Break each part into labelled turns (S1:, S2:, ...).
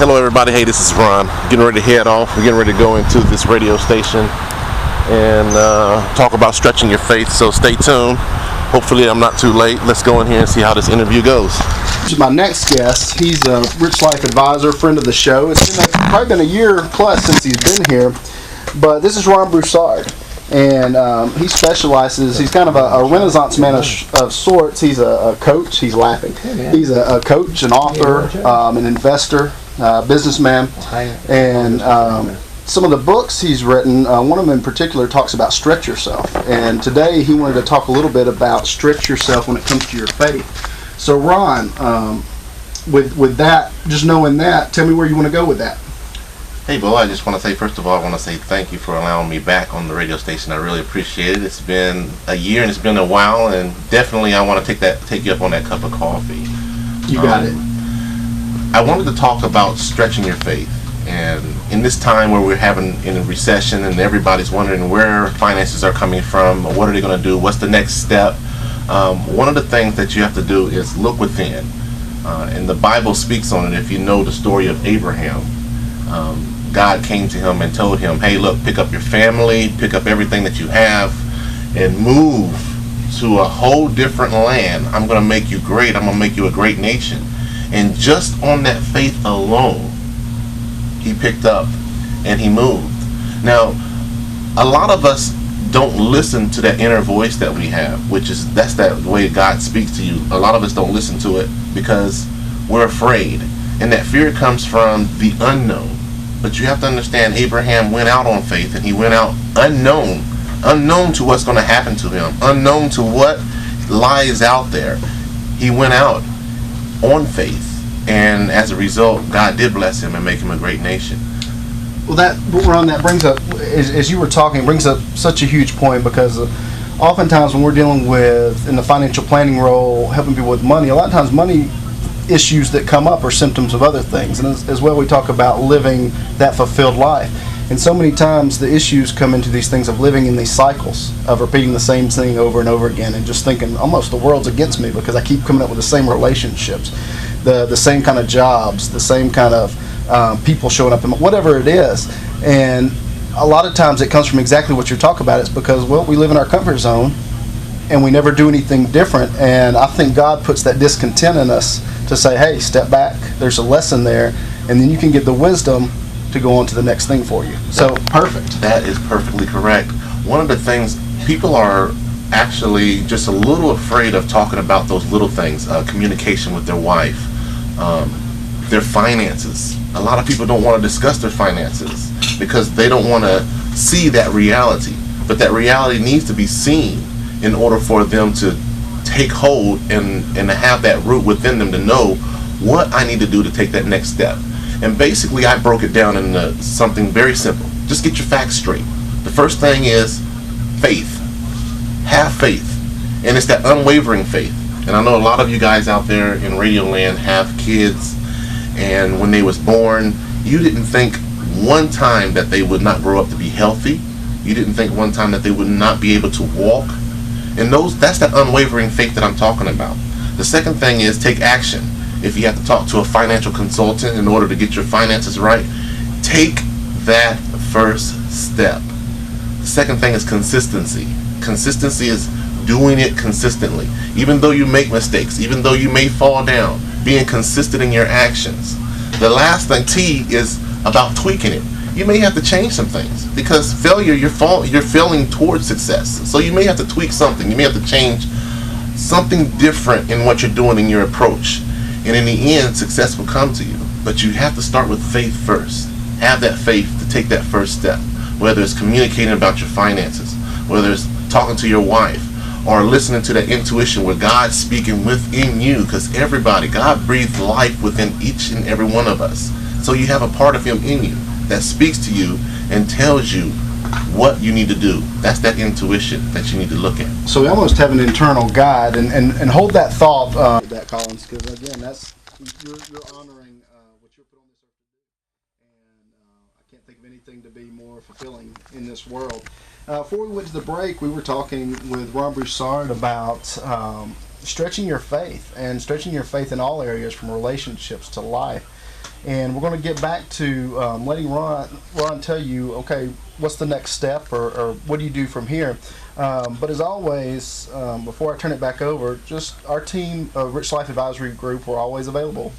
S1: Hello everybody, hey, this is Ron. Getting ready to head off. We're getting ready to go into this radio station and talk about stretching your faith, so stay tuned. Hopefully I'm not too late. Let's go in here and see how this interview goes.
S2: This is my next guest. He's a RichLife advisor, friend of the show. It's probably been a year plus since he's been here, but this is Ron Broussard. And he specializes, he's kind of a renaissance man of sorts. He's a coach, he's laughing. He's a coach, an author, an investor, businessman. And some of the books he's written, one of them in particular talks about stretch yourself. And today he wanted to talk a little bit about stretch yourself when it comes to your faith. So Ron, with that, just knowing that, tell me where you want to go with that.
S1: Hey, Bo, I just want to say, first of all, I want to say thank you for allowing me back on the radio station. I really appreciate it. It's been a year and it's been a while, and definitely I want to take you up on that cup of coffee.
S2: You got it.
S1: I wanted to talk about stretching your faith. And in this time where we're having in a recession and everybody's wondering where finances are coming from, or what are they going to do, what's the next step, one of the things that you have to do is look within. And the Bible speaks on it. If you know the story of Abraham, God came to him and told him, hey, look, pick up your family, pick up everything that you have, and move to a whole different land. I'm going to make you great. I'm going to make you a great nation. And just on that faith alone, he picked up and he moved. Now, a lot of us don't listen to that inner voice that we have, that's that way God speaks to you. A lot of us don't listen to it because we're afraid. And that fear comes from the unknown. But you have to understand, Abraham went out on faith, and he went out unknown to what's going to happen to him, unknown to what lies out there. He went out on faith, and as a result, God did bless him and make him a great nation.
S2: Well, Ron, that brings up, as you were talking, brings up such a huge point, because oftentimes when we're dealing with, in the financial planning role, helping people with money, a lot of times money issues that come up are symptoms of other things. And as well, we talk about living that fulfilled life. And so many times the issues come into these things of living in these cycles of repeating the same thing over and over again, and just thinking almost the world's against me because I keep coming up with the same relationships, the same kind of jobs, the same kind of people showing up, and whatever it is. And a lot of times it comes from exactly what you're talking about. It's because, well, we live in our comfort zone and we never do anything different. And I think God puts that discontent in us to say, hey, step back, there's a lesson there, and then you can get the wisdom to go on to the next thing for you. So, perfect.
S1: That is perfectly correct. One of the things, people are actually just a little afraid of talking about those little things, communication with their wife, their finances. A lot of people don't want to discuss their finances because they don't want to see that reality. But that reality needs to be seen in order for them to take hold and to have that root within them to know what I need to do to take that next step. And basically I broke it down into something very simple. Just get your facts straight. The first thing is faith. Have faith. And it's that unwavering faith. And I know a lot of you guys out there in Radio Land have kids, and when they was born, you didn't think one time that they would not grow up to be healthy. You didn't think one time that they would not be able to walk. And that's that unwavering faith that I'm talking about. The second thing is take action. If you have to talk to a financial consultant in order to get your finances right, take that first step. The second thing is consistency. Consistency is doing it consistently. Even though you make mistakes, even though you may fall down, being consistent in your actions. The last thing, T, is about tweaking it. You may have to change some things because failure, you're failing towards success. So you may have to tweak something. You may have to change something different in what you're doing in your approach. And in the end, success will come to you. But you have to start with faith first. Have that faith to take that first step. Whether it's communicating about your finances, whether it's talking to your wife, or listening to that intuition where God's speaking within you. Because God breathed life within each and every one of us. So you have a part of Him in you that speaks to you and tells you what you need to do. That's that intuition that you need to look at.
S2: So we almost have an internal guide, and hold that thought, that Collins, because again, that's you're honoring what you're put on this earth to do, and I can't think of anything to be more fulfilling in this world. Before we went to the break, we were talking with Ron Broussard about stretching your faith, and stretching your faith in all areas, from relationships to life. And we're going to get back to letting Ron tell you, okay, what's the next step, or what do you do from here? But as always, before I turn it back over, just our team, Rich Life Advisory Group, we're always available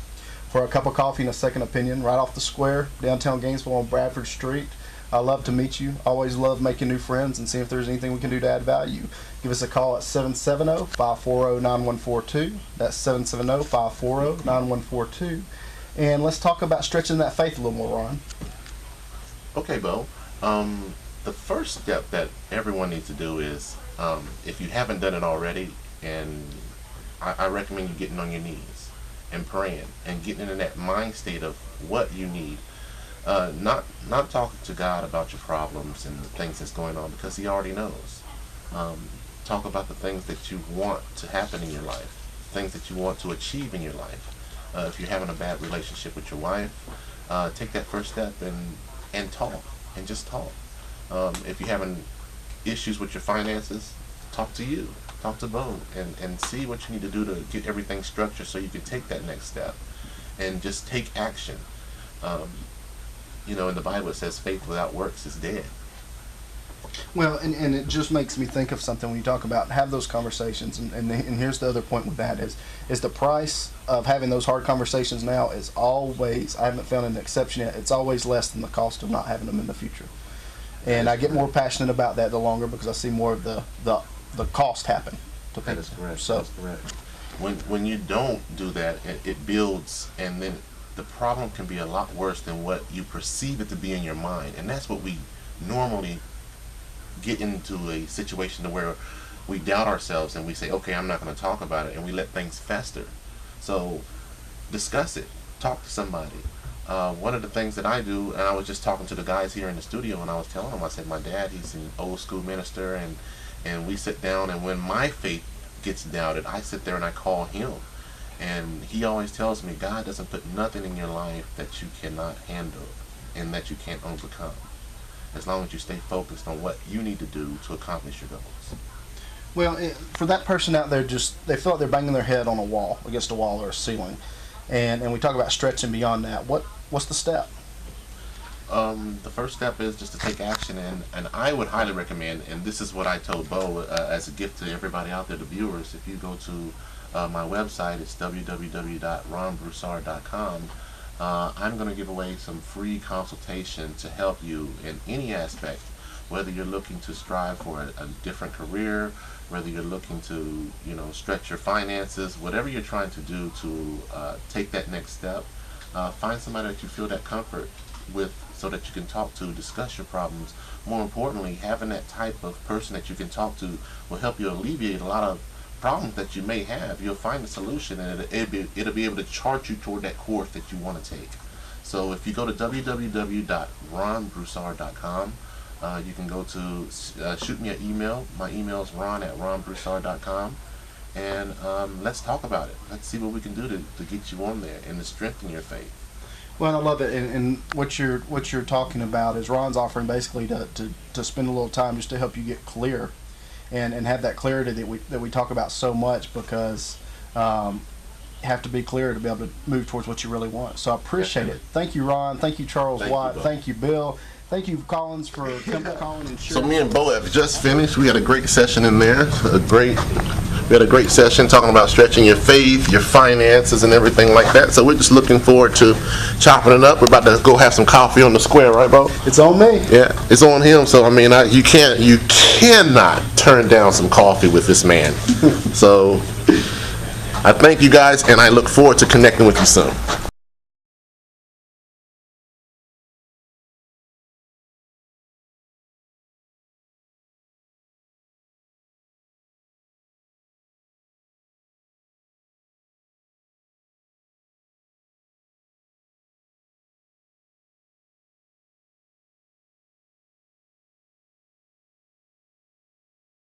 S2: for a cup of coffee and a second opinion right off the square, downtown Gainesville on Bradford Street. I love to meet you. Always love making new friends and seeing if there's anything we can do to add value. Give us a call at 770-540-9142. That's 770-540-9142. And let's talk about stretching that faith a little more, Ron.
S1: Okay, Bo. The first step that everyone needs to do is, if you haven't done it already, and I recommend you getting on your knees and praying and getting into that mind state of what you need. Not talking to God about your problems and the things that's going on, because He already knows. Talk about the things that you want to happen in your life, things that you want to achieve in your life. If you're having a bad relationship with your wife, take that first step and talk, and just talk. If you're having issues with your finances, talk to you, talk to Bo, and see what you need to do to get everything structured so you can take that next step and just take action. In the Bible it says faith without works is dead.
S2: Well, and it just makes me think of something when you talk about have those conversations, and here's the other point with that is the price of having those hard conversations now is always, I haven't found an exception yet, it's always less than the cost of not having them in the future. And I get more passionate about that the longer, because I see more of the cost happen to people.
S1: That is correct.
S2: So,
S1: that's correct. When you don't do that, it builds, and then the problem can be a lot worse than what you perceive it to be in your mind. And that's what we normally get into, a situation to where we doubt ourselves and we say, okay, I'm not going to talk about it, and we let things fester. So discuss it. Talk to somebody. One of the things that I do, and I was just talking to the guys here in the studio, and I was telling them, I said, my dad, he's an old school minister, and we sit down, and when my faith gets doubted, I sit there and I call him. And he always tells me, God doesn't put nothing in your life that you cannot handle and that you can't overcome, as long as you stay focused on what you need to do to accomplish your goals.
S2: well, for that person out there, just they feel like they're banging their head on a wall, against a wall or a ceiling, and we talk about stretching beyond that. What's the step?
S1: The first step is just to take action, and I would highly recommend, and this is what I told Bo as a gift to everybody out there, the viewers, if you go to my website, it's www.ronbroussard.com. I'm going to give away some free consultation to help you in any aspect, whether you're looking to strive for a different career, whether you're looking to stretch your finances, whatever you're trying to do to take that next step. Find somebody that you feel that comfort with, so that you can talk to, discuss your problems. More importantly, having that type of person that you can talk to will help you alleviate a lot of problems that you may have. You'll find a solution, and it'll be able to chart you toward that course that you want to take. So if you go to www.ronbroussard.com, you can go to shoot me an email. My email is ron@ronbroussard.com, and let's talk about it. Let's see what we can do to get you on there and to strengthen your faith.
S2: Well, I love it, and what you're talking about is Ron's offering basically to spend a little time just to help you get clear, and have that clarity that we talk about so much, because you have to be clear to be able to move towards what you really want. So I appreciate it. Thank you, Ron. Thank you, Charles Watt. Thank you, Bill. Thank you, Collins, for calling and sharing.
S1: So me and Bo have just finished. We had a great session in there. We had a great session talking about stretching your faith, your finances, and everything like that. So we're just looking forward to chopping it up. We're about to go have some coffee on the square, right, Bo?
S2: It's on me.
S1: Yeah, it's on him. So I mean, you cannot turn down some coffee with this man. So I thank you guys, and I look forward to connecting with you soon.